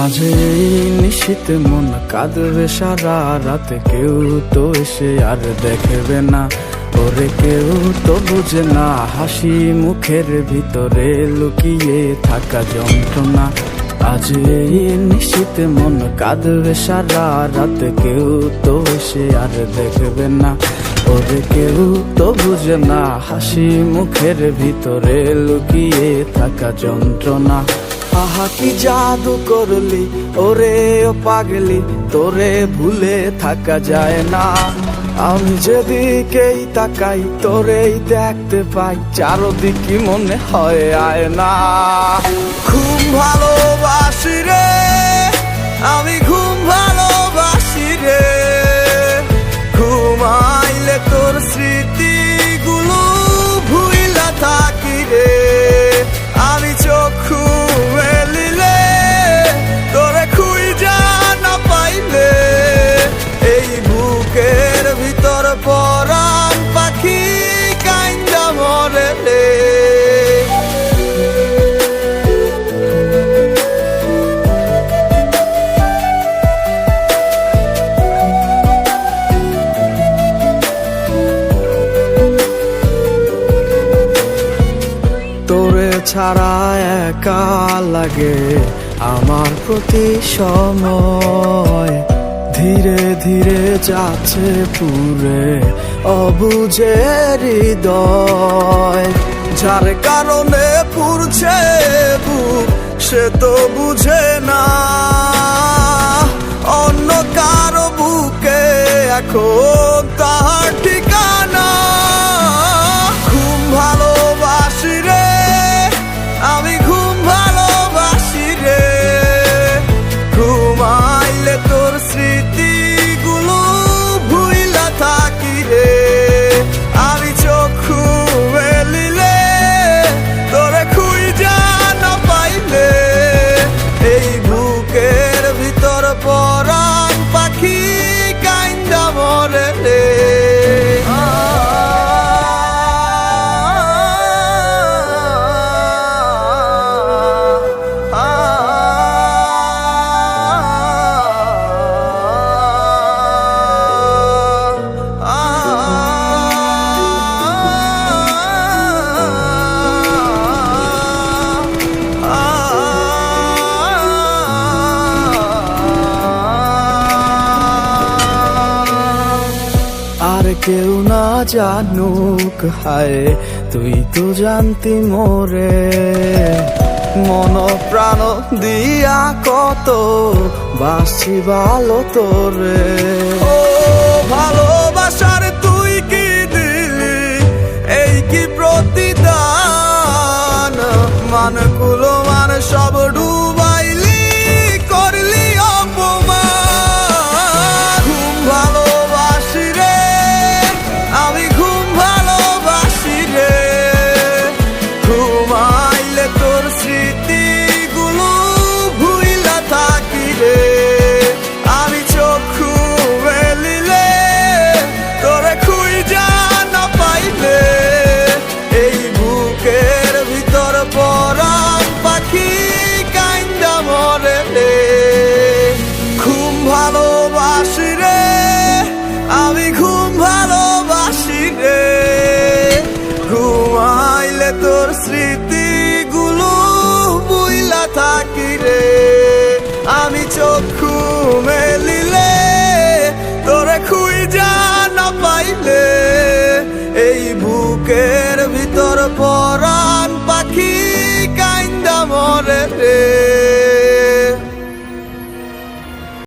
আজ এই নিশীথে মন কাঁদবে সারা রাত, কেউ তো এসে আর দেখবে না, ওরে কেউ তো বুঝে না হাসি মুখের ভিতরে লুকিয়ে থাকা যন্ত্রণা। আজ এই নিশীথে মন কাঁদবে সারা রাত, কেউ তো এসে আর দেখবে না, ওরে কেউ তো বুঝে না হাসি মুখের ভিতরে লুকিয়ে থাকা যন্ত্রণা। আহা কি জাদু করলি ওরে ও পাগলি, তোরে ভুলে থাকা যায় না। আমি যেদিকেই তাকাই তোরেই দেখতে পাই, চারদিকে মনে হয় আয়না। ঘুম ভালোবাসি রে আমি, ঘুম ভালোবাসি রে, ঘুমাইলে তোর স্মৃতিগুলো ভুইলা থাকি রে। আমি চক্ষু মেলিলে তোরে খুঁজা না পাইলে, এই বুকের ভিতর পরাণ পাখি কাইন্দা মরে রে। তোরে ছাড়া একা লাগে আমার প্রতি সময়, ধীরে ধীরে যাচ্ছে পুরে অবুঝে হৃদয়। যার কারণে পুরছে বুক সে তো বুঝে না, অন্য কারো বুকে এখন তাহার ঠিকানা। ঘুম ভালোবাসি রে আমি, ঘুম ভালোবাসি রে, ঘুমাইলে তোর স্মৃতিগুলো ভুইলা থাকি রে। আমি চক্ষু মেলিলে তোরে খুঁজা না পাইলে, এই বুকের ভিতর পরাণ পাখি কাইন্দা মরে রে। আর কেউ না জানুক হায় তুই তো জানতি মোরে, মন প্রাণ দিয়া কত বাসছি ভালো তোরে। ও ভালোবাসার তুই কি দিলি এই কি প্রতিদান, মানগুলো মান সব ডুবাইলি করলি অপমান। ঘুম ভালোবাসি রে আমি, ঘুম ভালোবাসি রে, ঘুমাইলে তোর স্মৃতিগুলো ভুইলা থাকি রে। আমি চক্ষু মেলিলে তোরে খুঁজা না পাইলে, এই বুকের ভিতর পরাণ পাখি কাইন্দা মরে রে। ঘুম ভালোবাসি রে আমি, ঘুম ভালোবাসি রে, ঘুমাইলে তোর স্মৃতিগুলো ভুইলা থাকি রে। আমি চক্ষু মেলিলে তোরে খুঁজা না পাইলে, এই বুকের ভিতর পরা